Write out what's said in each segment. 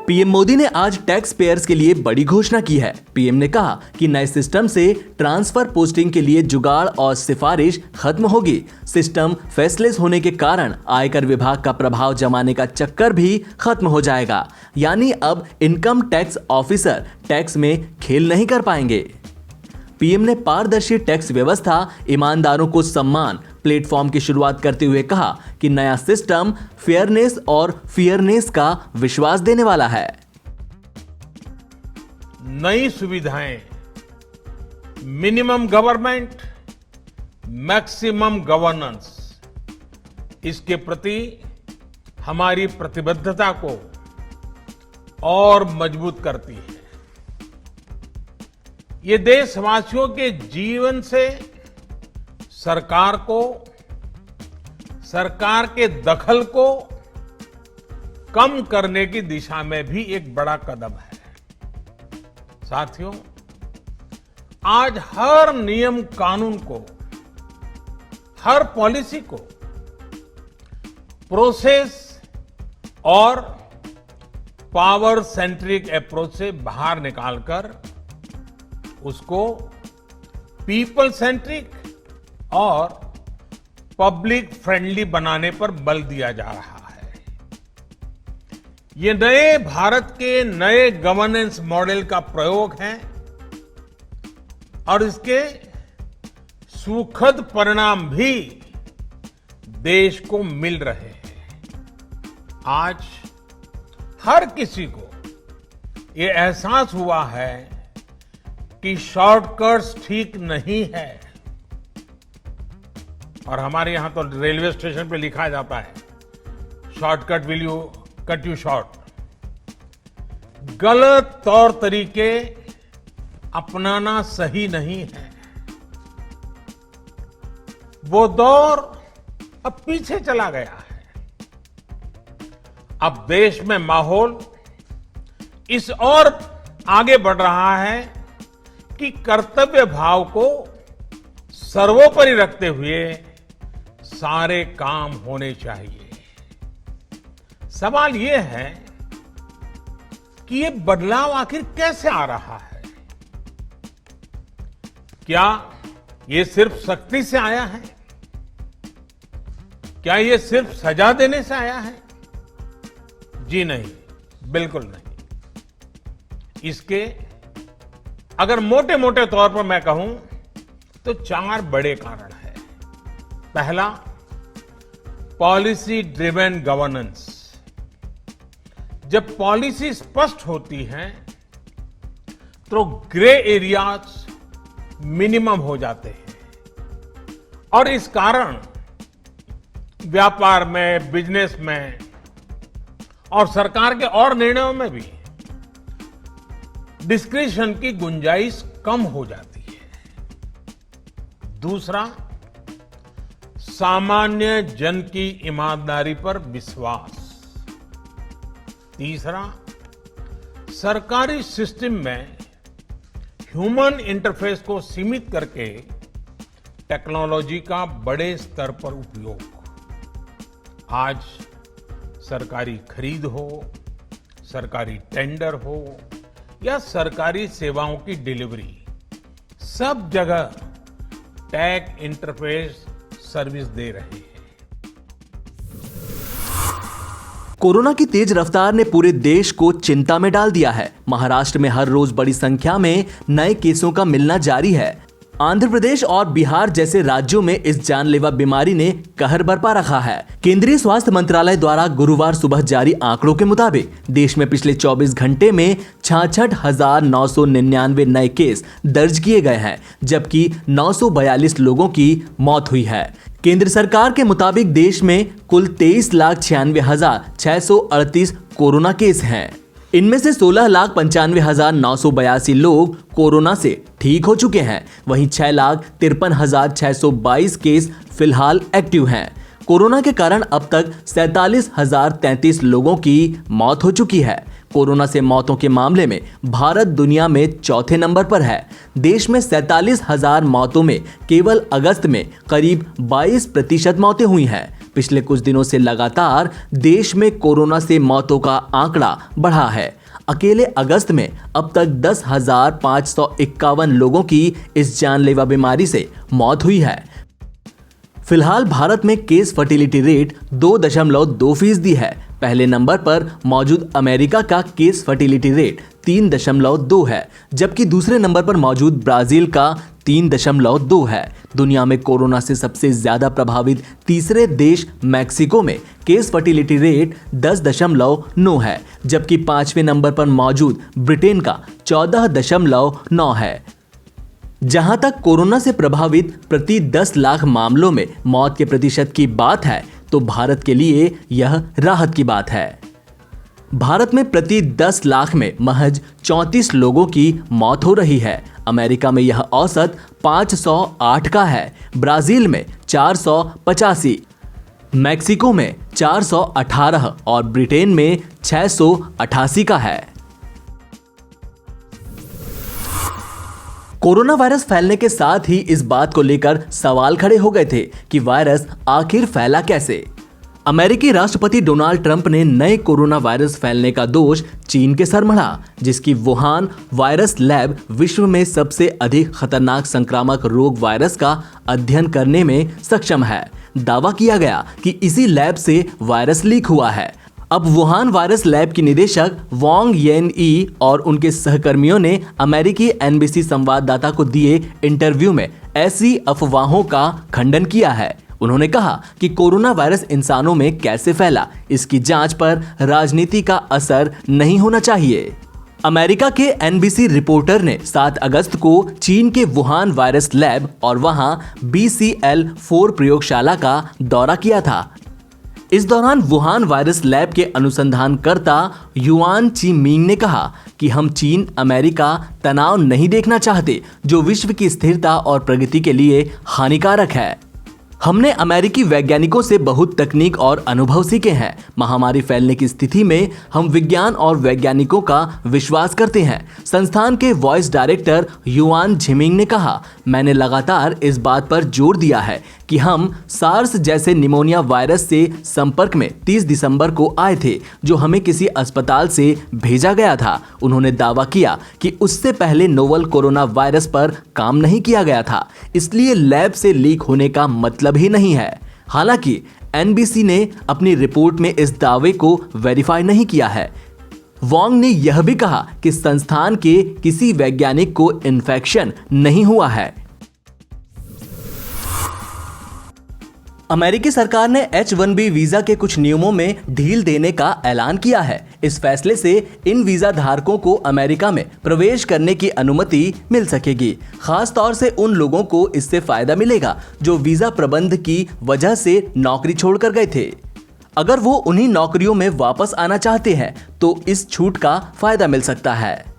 PM Modi ने आज tax payers के लिए बड़ी घोषणा की है। पीएम ने कहा कि नए सिस्टम से ट्रांसफर पोस्टिंग के लिए जुगाड़ और सिफारिश खत्म होगी। सिस्टम फेसलेस होने के कारण आयकर विभाग का प्रभाव जमाने का चक्कर भी खत्म हो जाएगा। यानी अब इनकम टैक्स ऑफिसर टैक्स में खेल नहीं कर पाएंगे। पीएम ने पारदर्शी टैक्स व्यवस्था, ईमानदारों को सम्मान प्लेटफॉर्म की शुरुआत करते हुए कहा कि नया सिस्टम फेयरनेस और फियरनेस का विश्वास देने वाला है। नई सुविधाएं, मिनिमम गवर्नमेंट, मैक्सिमम गवर्नेंस, इसके प्रति हमारी प्रतिबद्धता को और मजबूत करती है। ये देशवासियों के जीवन से सरकार के दखल को कम करने की दिशा में भी एक बड़ा कदम है। साथियों, आज हर नियम कानून को, हर पॉलिसी को प्रोसेस और पावर सेंट्रिक अप्रोच से बाहर निकालकर उसको पीपल सेंट्रिक और पब्लिक फ्रेंडली बनाने पर बल दिया जा रहा है। ये नए भारत के नए गवर्नेंस मॉडल का प्रयोग है और इसके सुखद परिणाम भी देश को मिल रहे हैं। आज हर किसी को ये एहसास हुआ है कि शॉर्टकट्स ठीक नहीं है। और हमारे यहां तो रेलवे स्टेशन पे लिखा जाता है, shortcut will you cut you short. गलत तौर तरीके अपनाना सही नहीं है। वो दौर अब पीछे चला गया है। अब देश में माहौल इस ओर आगे बढ़ रहा है कि कर्तव्य भाव को सर्वोपरि रखते हुए सारे काम होने चाहिए। सवाल यह है कि ये बदलाव आखिर कैसे आ रहा है? क्या ये सिर्फ सख्ती से आया है? क्या ये सिर्फ सजा देने से आया है? जी नहीं, बिल्कुल नहीं। इसके अगर मोटे मोटे तौर पर मैं कहूं तो 4 बड़े कारण हैं। पहला, पॉलिसी ड्रिवन गवर्नेंस। जब पॉलिसी स्पष्ट होती है तो ग्रे एरियाज मिनिमम हो जाते हैं और इस कारण व्यापार में, बिजनेस में और सरकार के और निर्णयों में भी डिस्क्रिशन की गुंजाइश कम हो जाती है। दूसरा, सामान्य जन की ईमानदारी पर विश्वास। तीसरा, सरकारी सिस्टम में ह्यूमन इंटरफेस को सीमित करके टेक्नोलॉजी का बड़े स्तर पर उपयोग। आज सरकारी खरीद हो, सरकारी टेंडर हो या सरकारी सेवाओं की डिलीवरी, सब जगह टैग इंटरफेस सर्विस दे रहे हैं। कोरोना की तेज रफ्तार ने पूरे देश को चिंता में डाल दिया है। महाराष्ट्र में हर रोज बड़ी संख्या में नए केसों का मिलना जारी है। आंध्र प्रदेश और बिहार जैसे राज्यों में इस जानलेवा बीमारी ने कहर बरपा रखा है। केंद्रीय स्वास्थ्य मंत्रालय द्वारा गुरुवार सुबह जारी आंकड़ों के मुताबिक देश में पिछले 24 घंटे में 66,999 नए केस दर्ज किए गए हैं, जबकि 942 लोगों की मौत हुई है। केंद्र सरकार के मुताबिक देश में कुल 23,96,638 कोरोना केस हैं। इनमें से 16,95,982 लोग कोरोना से ठीक हो चुके हैं। वहीं 6,53,622 केस फिलहाल एक्टिव हैं। कोरोना के कारण अब तक 47,033 लोगों की मौत हो चुकी है। कोरोना से मौतों के मामले में भारत दुनिया में चौथे नंबर पर है। देश में 47,000 मौतों में केवल अगस्त में करीब 22% मौतें हुई हैं। पिछले कुछ दिनों से लगातार देश में कोरोना से मौतों का आंकड़ा बढ़ा है। अकेले अगस्त में अब तक 10,551 लोगों की इस जानलेवा बीमारी से मौत हुई है। फिलहाल भारत में केस फर्टिलिटी रेट 2.2% है। पहले नंबर पर मौजूद अमेरिका का केस फर्टिलिटी रेट 3.2 है, जबकि दूसरे नंबर पर मौजूद ब्राजील का 3.2 है। दुनिया में कोरोना से सबसे ज्यादा प्रभावित तीसरे देश मैक्सिको में केस फर्टिलिटी रेट 10.9 है, जबकि 5वें नंबर पर मौजूद ब्रिटेन का 14.9 है। जहां तक कोरोना से प्रभावित प्रति 10 लाख मामलों में मौत के प्रतिशत की बात है तो भारत के लिए यह राहत की बात है। भारत में प्रति 10 लाख में महज 34 लोगों की मौत हो रही है। अमेरिका में यह औसत 508 का है, ब्राजील में 485, मैक्सिको में 418 और ब्रिटेन में 688 का है। कोरोना वायरस फैलने के साथ ही इस बात को लेकर सवाल खड़े हो गए थे कि वायरस आखिर फैला कैसे। अमेरिकी राष्ट्रपति डोनाल्ड ट्रंप ने नए कोरोना वायरस फैलने का दोष चीन के सर मढ़ा, जिसकी वुहान वायरस लैब विश्व में सबसे अधिक खतरनाक संक्रामक रोग वायरस का अध्ययन करने में सक्षम है। दावा किया गया कि इसी लैब से वायरस लीक हुआ है। अब वुहान वायरस लैब की निदेशक वांग येनई और उनके सहकर्मियों ने अमेरिकी एनबीसी संवाददाता को दिए इंटरव्यू में ऐसी अफवाहों का खंडन किया है। उन्होंने कहा कि कोरोना वायरस इंसानों में कैसे फैला, इसकी जांच पर राजनीति का असर नहीं होना चाहिए। अमेरिका के एनबीसी रिपोर्टर ने 7 अगस्त को चीन के वुहान वायरस लैब और वहां BCL4 प्रयोगशाला का दौरा किया था। इस दौरान वुहान वायरस लैब के अनुसंधानकर्ता युआन चीमिंग ने कहा कि हम चीन अमेरिका तनाव नहीं देखना चाहते, जो विश्व की स्थिरता और प्रगति के लिए हानिकारक है। हमने अमेरिकी वैज्ञानिकों से बहुत तकनीक और अनुभव सीखे हैं। महामारी फैलने की स्थिति में हम विज्ञान और वैज्ञानिकों का विश्वास करते हैं। संस्थान के वॉइस डायरेक्टर युआन झिमिंग ने कहा, मैंने लगातार इस बात पर जोर दिया है कि हम सार्स जैसे निमोनिया वायरस से संपर्क में 30 दिसंबर को आए थे, जो हमें किसी अस्पताल से भेजा गया था। उन्होंने दावा किया कि उससे पहले नोवल कोरोना वायरस पर काम नहीं किया गया था, इसलिए लैब से लीक होने का मतलब ही नहीं है। हालांकि एनबीसी ने अपनी रिपोर्ट में इस दावे को वेरीफाई नहीं किया है। वांग ने यह भी कहा कि संस्थान के किसी वैज्ञानिक को इन्फेक्शन नहीं हुआ है। अमेरिकी सरकार ने H-1B वीजा के कुछ नियमों में ढील देने का ऐलान किया है। इस फैसले से इन वीजा धारकों को अमेरिका में प्रवेश करने की अनुमति मिल सकेगी। खास तौर से उन लोगों को इससे फायदा मिलेगा जो वीजा प्रबंध की वजह से नौकरी छोड़कर गए थे। अगर वो उन्हीं नौकरियों में वापस आना चाहते हैं तो इस छूट का फायदा मिल सकता है।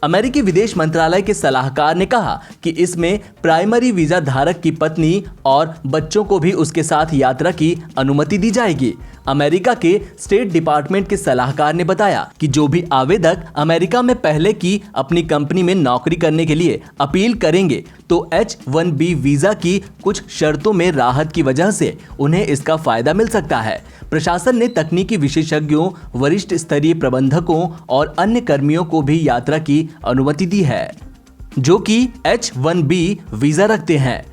अमेरिकी विदेश मंत्रालय के सलाहकार ने कहा कि इसमें प्राइमरी वीजा धारक की पत्नी और बच्चों को भी उसके साथ यात्रा की अनुमति दी जाएगी। अमेरिका के स्टेट डिपार्टमेंट के सलाहकार ने बताया कि जो भी आवेदक अमेरिका में पहले की अपनी कंपनी में नौकरी करने के लिए अपील करेंगे तो H-1B वीजा की कुछ शर्तों में राहत की वजह से उन्हें इसका फायदा मिल सकता है। प्रशासन ने तकनीकी विशेषज्ञों, वरिष्ठ स्तरीय प्रबंधकों और अन्य कर्मियों को भी यात्रा की अनुमति दी है जो कि H-1B वीजा रखते हैं।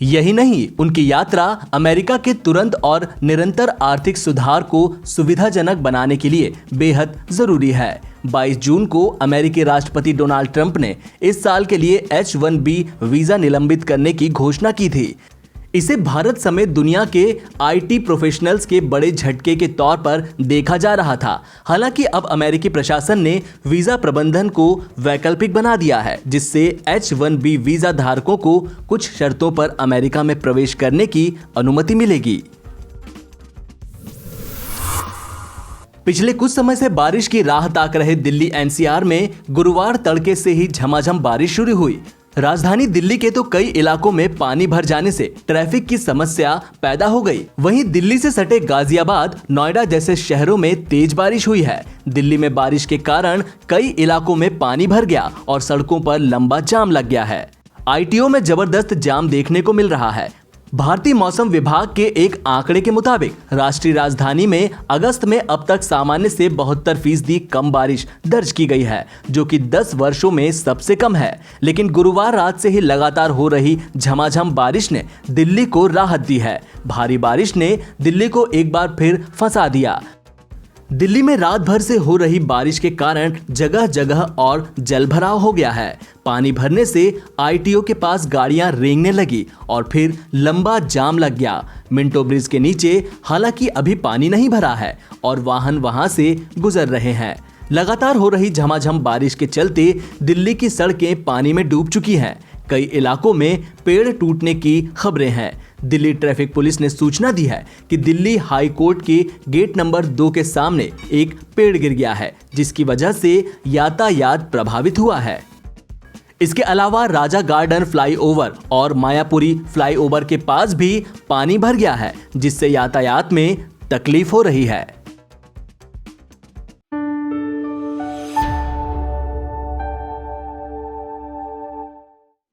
यही नहीं, उनकी यात्रा अमेरिका के तुरंत और निरंतर आर्थिक सुधार को सुविधाजनक बनाने के लिए बेहद जरूरी है। 22 जून को अमेरिकी राष्ट्रपति डोनाल्ड ट्रंप ने इस साल के लिए H-1B वीजा निलंबित करने की घोषणा की थी। इसे भारत समेत दुनिया के आईटी प्रोफेशनल्स के बड़े झटके के तौर पर देखा जा रहा था। हालांकि अब अमेरिकी प्रशासन ने वीजा प्रबंधन को वैकल्पिक बना दिया है, जिससे H-1B वीजा धारकों को कुछ शर्तों पर अमेरिका में प्रवेश करने की अनुमति मिलेगी। पिछले कुछ समय से बारिश की राह ताक रहे दिल्ली NCR में गुरुवार तड़के से ही झमाझम बारिश शुरू हुई। राजधानी दिल्ली के तो कई इलाकों में पानी भर जाने से ट्रैफिक की समस्या पैदा हो गई। वहीं दिल्ली से सटे गाजियाबाद, नोएडा जैसे शहरों में तेज बारिश हुई है। दिल्ली में बारिश के कारण कई इलाकों में पानी भर गया और सड़कों पर लंबा जाम लग गया है। आईटीओ में जबरदस्त जाम देखने को मिल रहा है। भारतीय मौसम विभाग के एक आंकड़े के मुताबिक राष्ट्रीय राजधानी में अगस्त में अब तक सामान्य से 72% कम बारिश दर्ज की गई है, जो कि 10 वर्षों में सबसे कम है। लेकिन गुरुवार रात से ही लगातार हो रही झमाझम बारिश ने दिल्ली को राहत दी है। भारी बारिश ने दिल्ली को एक बार फिर फंसा दिया। दिल्ली में रात भर से हो रही बारिश के कारण जगह जगह और जलभराव हो गया है। पानी भरने से आईटीओ के पास गाड़ियां रेंगने लगी और फिर लंबा जाम लग गया। मिंटो ब्रिज के नीचे हालांकि अभी पानी नहीं भरा है और वाहन वहां से गुजर रहे हैं। लगातार हो रही झमाझम बारिश के चलते दिल्ली की सड़कें पानी में डूब चुकी हैं। कई इलाकों में पेड़ टूटने की खबरें हैं। दिल्ली ट्रैफिक पुलिस ने सूचना दी है कि दिल्ली हाई कोर्ट के गेट नंबर 2 के सामने एक पेड़ गिर गया है, जिसकी वजह से यातायात प्रभावित हुआ है। इसके अलावा राजा गार्डन फ्लाईओवर और मायापुरी फ्लाईओवर के पास भी पानी भर गया है, जिससे यातायात में तकलीफ हो रही है।